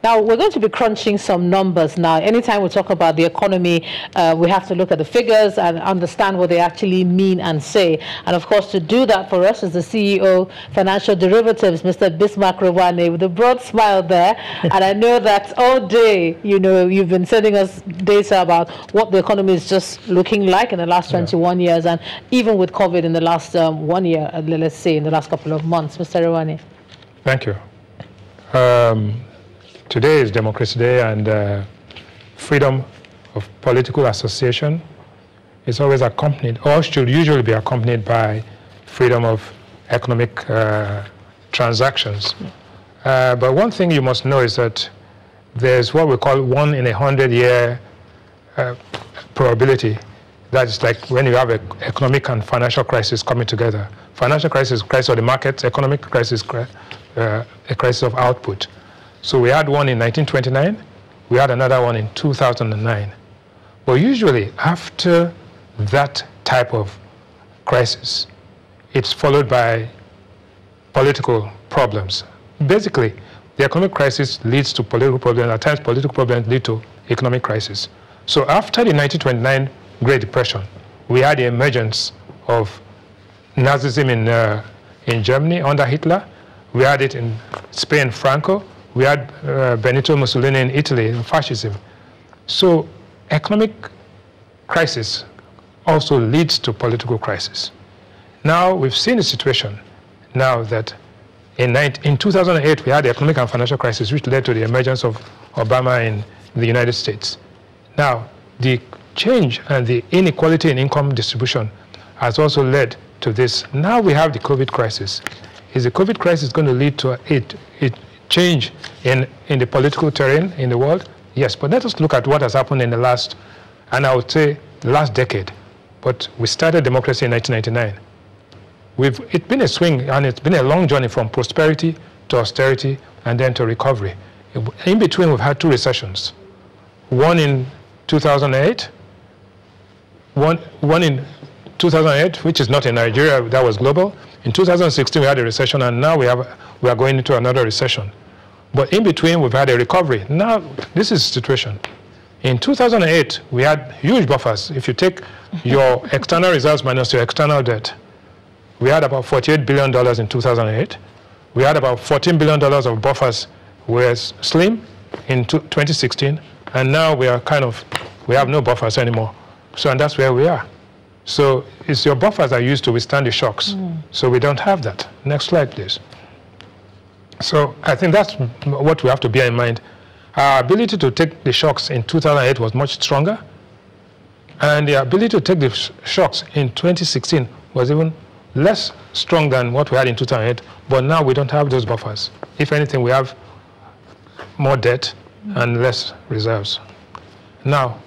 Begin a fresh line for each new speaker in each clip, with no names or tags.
Now, we're going to be crunching some numbers now. Anytime we talk about the economy, we have to look at the figures and understand what they actually mean and say. And of course, to do that for us is the CEO, Financial Derivatives, Mr. Bismarck Rewane, with a broad smile there. And I know that all day, you know, you've been sending us data about what the economy is just looking like in the last 21 years, and even with COVID in the last 1 year, let's say, in the last couple of months. Mr. Rewane.
Thank you. Today is Democracy Day, and freedom of political association is always accompanied, or should usually be accompanied, by freedom of economic transactions. But one thing you must know is that there's what we call 1 in a 100-year probability. That's like when you have an economic and financial crisis coming together. Financial crisis, crisis of the markets; economic crisis, a crisis of output. So we had one in 1929, we had another one in 2009. But usually after that type of crisis, it's followed by political problems. Basically, the economic crisis leads to political problems. At times, political problems lead to economic crisis. So after the 1929 Great Depression, we had the emergence of Nazism in Germany under Hitler. We had it in Spain, Franco. We had Benito Mussolini in Italy, fascism. So economic crisis also leads to political crisis. Now we've seen a situation now that in 2008 we had the economic and financial crisis, which led to the emergence of Obama in the United States. Now the change and the inequality in income distribution has also led to this. Now we have the COVID crisis. Is the COVID crisis going to lead to a change in the political terrain in the world? Yes, but let us look at what has happened in the last, and I would say the last decade. But we started democracy in 1999. It's been a swing, and it's been a long journey from prosperity to austerity and then to recovery. In between, we've had 2 recessions. One in 2008, one in 2008, which is not in Nigeria, that was global. In 2016, we had a recession, and now we are going into another recession. But in between, we've had a recovery. Now, this is the situation. In 2008, we had huge buffers. If you take your external reserves minus your external debt, we had about $48 billion in 2008. We had about $14 billion of buffers, whereas slim in 2016, and now we have no buffers anymore. So, and that's where we are. So it's your buffers are used to withstand the shocks. So we don't have that. Next slide, please. So I think that's what we have to bear in mind. Our ability to take the shocks in 2008 was much stronger. And the ability to take the shocks in 2016 was even less strong than what we had in 2008. But now we don't have those buffers. If anything, we have more debt and less reserves. Now,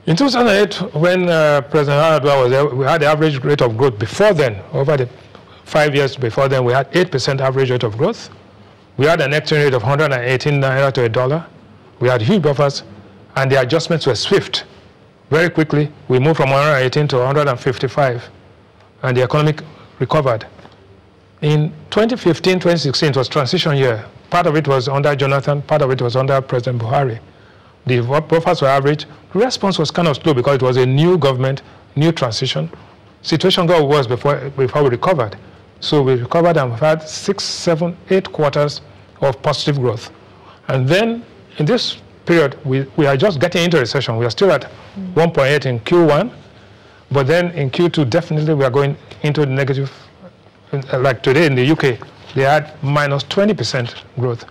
in 2008, when President Yar'Adua was there, we had the average rate of growth before then. Over the 5 years before then, we had 8% average rate of growth. We had an exchange rate of 118 naira to $1. We had huge buffers, and the adjustments were swift. Very quickly, we moved from 118 to 155, and the economy recovered. In 2015, 2016, it was transition year. Part of it was under Jonathan, part of it was under President Buhari. The buffers were average. Response was kind of slow because it was a new government, new transition. Situation got worse before we recovered. So we recovered, and we've had 6, 7, 8 quarters of positive growth. And then in this period, we are just getting into recession. We are still at 1.8 in Q1, but then in Q2, definitely we are going into the negative. Like today in the UK, they had minus 20% growth.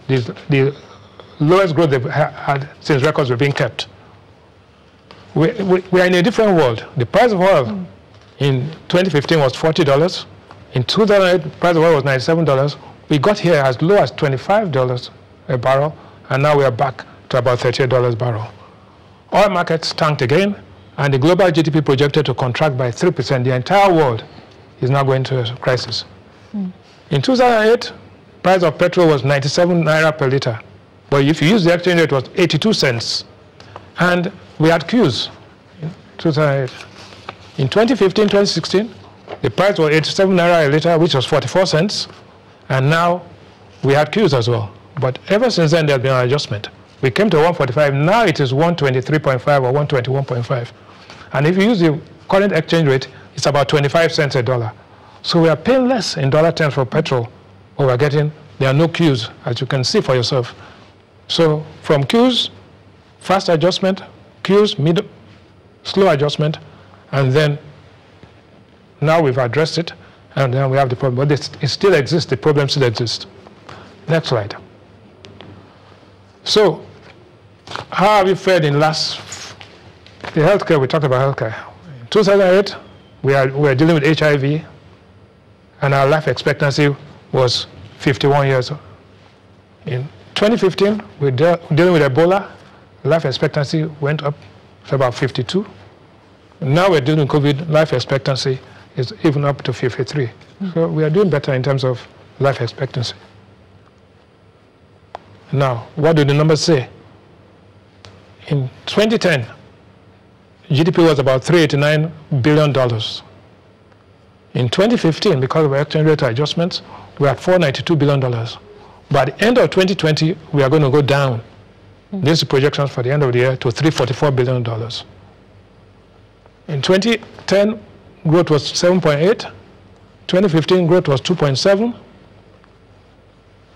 The lowest growth they've had since records were being kept. We are in a different world. The price of oil in 2015 was $40. In 2008, the price of oil was $97. We got here as low as $25 a barrel, and now we are back to about $38 a barrel. Oil markets tanked again, and the global GDP projected to contract by 3%. The entire world is now going to a crisis. In 2008, price of petrol was 97 naira per liter. But if you use the exchange rate, it was 82 cents. And we had queues in 2008. In 2015, 2016, the price was 87 naira a liter, which was 44 cents. And now we had queues as well. But ever since then, there's been an adjustment. We came to 145. Now it is 123.5 or 121.5. And if you use the current exchange rate, it's about 25 cents a dollar. So we are paying less in dollar terms for petrol, but we're getting, there are no queues, as you can see for yourself. So from queues, fast adjustment, queues, slow adjustment, and then now we've addressed it, and then we have the problem. But it still exists, the problem still exists. Next slide. So, how have we fared in the healthcare? We talked about healthcare. In 2008, we were dealing with HIV, and our life expectancy was 51 years. In 2015, we're dealing with Ebola. Life expectancy went up to about 52. Now we're dealing with COVID. Life expectancy is even up to 53. So we are doing better in terms of life expectancy. Now, what do the numbers say? In 2010, GDP was about $389 billion. In 2015, because of exchange rate adjustments, we're at $492 billion. By the end of 2020, we are going to go down. This is projections for the end of the year to $344 billion. In 2010, growth was 7.8. 2015, growth was 2.7.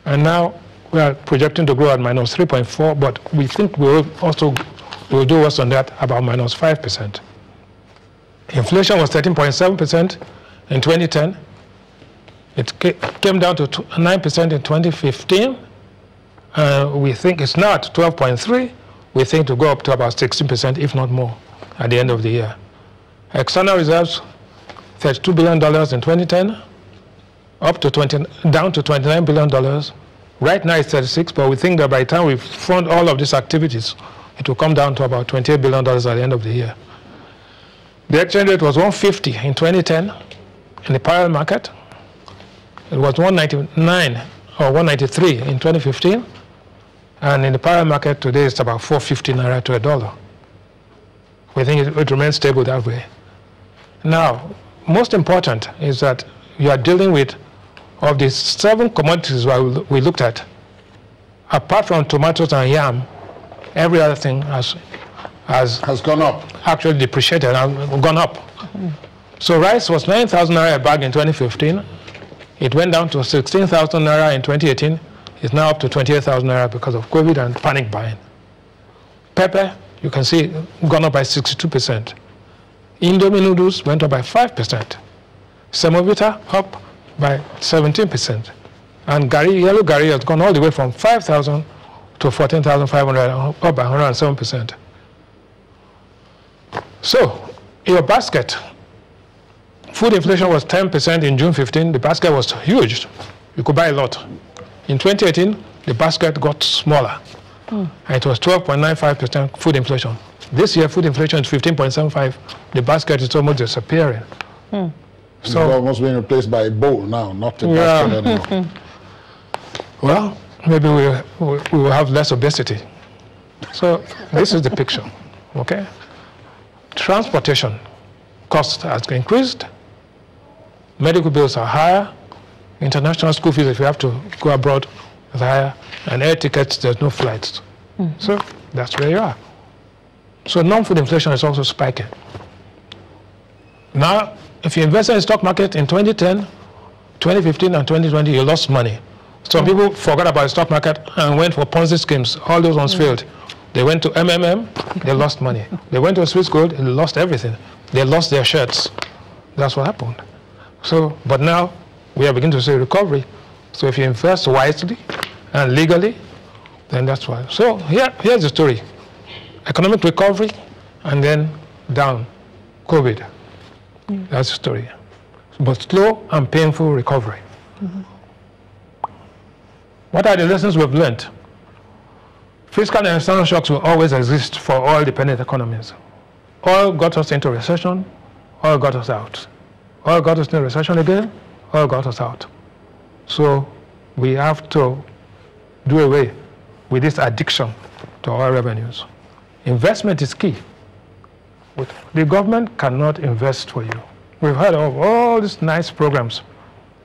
And now we are projecting to grow at minus 3.4, but we think we'll do worse on that, about minus 5%. Inflation was 13.7% in 2010. It came down to 9% in 2015. We think it's now at 12.3. We think to go up to about 16%, if not more, at the end of the year. External reserves, $32 billion in 2010, down to $29 billion. Right now it's 36, but we think that by the time we fund all of these activities, it will come down to about $28 billion at the end of the year. The exchange rate was 150 in 2010 in the parallel market. It was 199 or 193 in 2015. And in the parallel market today, it's about 450 naira to a dollar. We think it remains stable that way. Now, most important is that you are dealing with, of the 7 commodities we looked at, apart from tomatoes and yam, every other thing has gone up. Actually depreciated and gone up. So rice was 9,000 naira a bag in 2015. It went down to 16,000 naira in 2018. It's now up to 28,000 naira because of COVID and panic buying. Pepper, you can see, gone up by 62%. Indomie noodles went up by 5%. Semovita up by 17%. And yellow gari has gone all the way from 5,000 to 14,500, up by 107%. So, your basket, food inflation was 10% in June 15. The basket was huge. You could buy a lot. In 2018, the basket got smaller. And it was 12.95% food inflation. This year, food inflation is 15.75. The basket is almost disappearing.
So it's almost being replaced by a bowl now, not a basket anymore.
Well, maybe we will have less obesity. So this is the picture, okay? Transportation cost has increased. Medical bills are higher. International school fees, if you have to go abroad, is higher. And air tickets, there's no flights. So that's where you are. So non-food inflation is also spiking. Now, if you invest in the stock market in 2010, 2015, and 2020, you lost money. Some people forgot about the stock market and went for Ponzi schemes. All those ones failed. They went to MMM, they lost money. They went to Swiss Gold, they lost everything. They lost their shirts. That's what happened. So, but now we are beginning to see recovery. So if you invest wisely and legally, then that's why. So here's the story. Economic recovery, and then down, COVID. That's the story. But slow and painful recovery. What are the lessons we've learned? Fiscal and external shocks will always exist for oil-dependent economies. Oil got us into recession, oil got us out. Oil got us into recession again, oil got us out. So we have to do away with this addiction to oil revenues. Investment is key. The government cannot invest for you. We've heard of all these nice programs.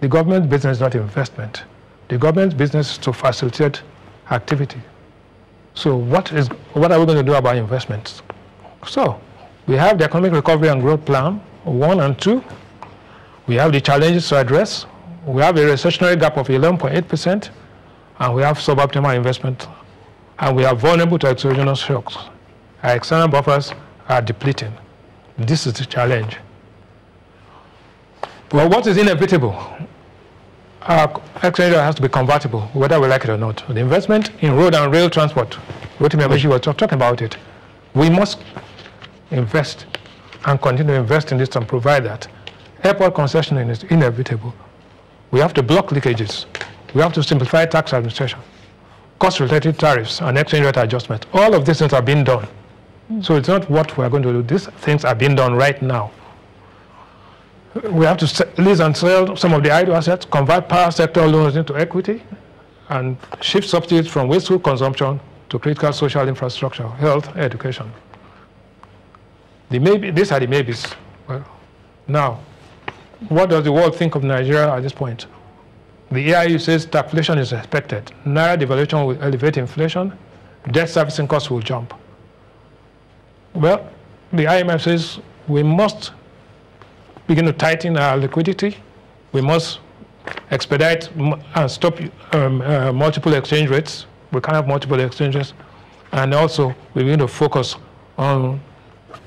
The government business is not investment. The government's business is to facilitate activity. So what are we going to do about investments? So we have the Economic Recovery and Growth Plan 1 and 2. We have the challenges to address. We have a recessionary gap of 11.8%, and we have suboptimal investment, and we are vulnerable to exogenous shocks. Our external buffers are depleting. This is the challenge. Well, what is inevitable? Our exchange rate has to be convertible, whether we like it or not. The investment in road and rail transport, Rotimi Amaechi was talking about it. We must invest and continue to invest in this and provide that. Airport concession is inevitable. We have to block leakages. We have to simplify tax administration, cost-related tariffs, and exchange rate adjustment. All of these things are being done. So it's not what we're going to do. These things are being done right now. We have to lease and sell some of the idle assets, convert power sector loans into equity, and shift subsidies from wasteful consumption to critical social infrastructure, health, education. These are the maybes. Well, now, what does the world think of Nigeria at this point? The AIU says stagflation is expected. Naira devaluation will elevate inflation. Debt servicing costs will jump. Well, the IMF says we must begin to tighten our liquidity. We must expedite and stop multiple exchange rates. We can't have multiple exchanges. And also, we begin to focus on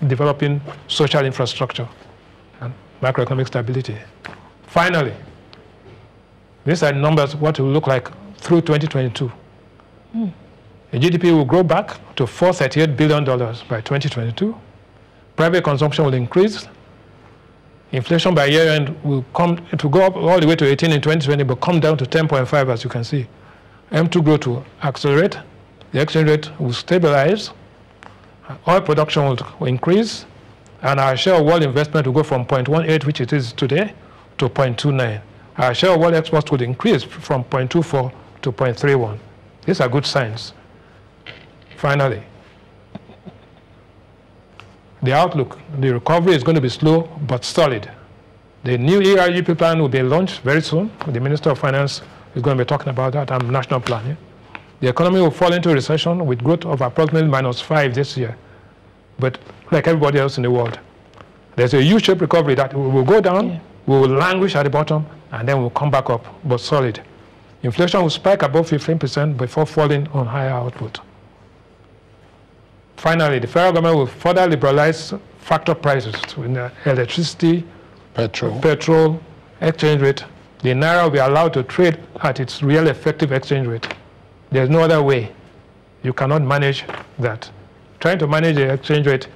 developing social infrastructure and macroeconomic stability. Finally, these are numbers, what it will look like through 2022. The GDP will grow back to $438 billion by 2022. Private consumption will increase. Inflation by year end will go up all the way to 18 in 2020, but come down to 10.5, as you can see. M2 growth will accelerate. The exchange rate will stabilize. Oil production will increase. And our share of world investment will go from 0.18, which it is today, to 0.29. Our share of world exports will increase from 0.24 to 0.31. These are good signs. Finally, the outlook, the recovery is going to be slow but solid. The new ERGP plan will be launched very soon. The Minister of Finance is going to be talking about that and national planning. The economy will fall into recession with growth of approximately -5 this year. But like everybody else in the world, there's a U-shaped recovery that will go down, we will languish at the bottom, and then we'll come back up, but solid. Inflation will spike above 15% before falling on higher output. Finally, the federal government will further liberalize factor prices in electricity, petrol, exchange rate. The Naira will be allowed to trade at its real effective exchange rate. There's no other way. You cannot manage that. Trying to manage the exchange rate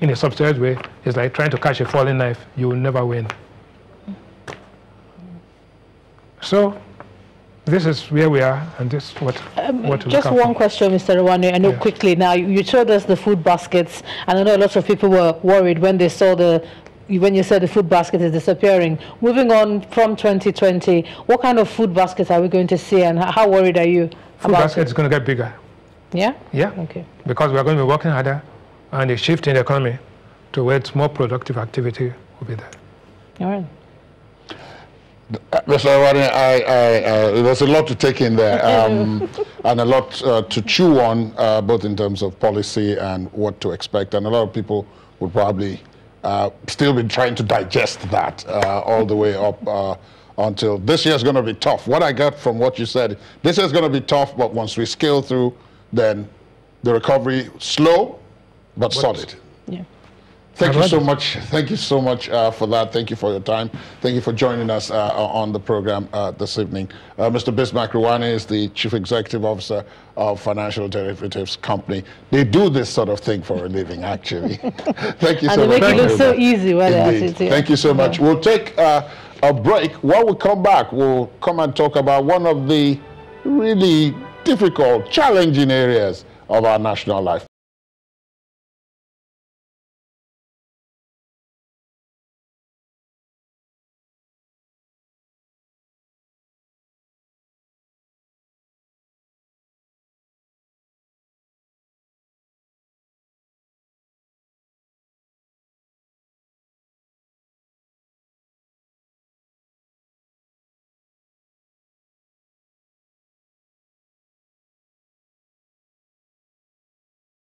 in a subsidized way is like trying to catch a falling knife. You will never win. So, this is where we are, and this is what
just one question, Mr. Rewane. I know quickly now. You showed us the food baskets, and I know lots of people were worried when they saw when you said the food basket is disappearing. Moving on from 2020, what kind of food baskets are we going to see, and how worried are you?
Food basket is going to get bigger.
Yeah.
Yeah.
Okay. Because
we are going to be working harder, and a shift in the economy towards more productive activity will be there.
All right.
Mr. Rewane, there's a lot to take in there, and a lot to chew on, both in terms of policy and what to expect. And a lot of people would probably still be trying to digest that all the way up until this year is going to be tough. What I got from what you said, this year is going to be tough, but once we scale through, then the recovery slow but solid.
Yeah.
Thank you so much. Thank you so much for that. Thank you for your time. Thank you for joining us on the program this evening. Mr. Bismarck Rewane is the Chief Executive Officer of Financial Derivatives Company. They do this sort of thing for a living, actually. Thank you so much.
And they make it look so easy.
Thank you so much. We'll take a break. When we come back, we'll come and talk about one of the really difficult, challenging areas of our national life.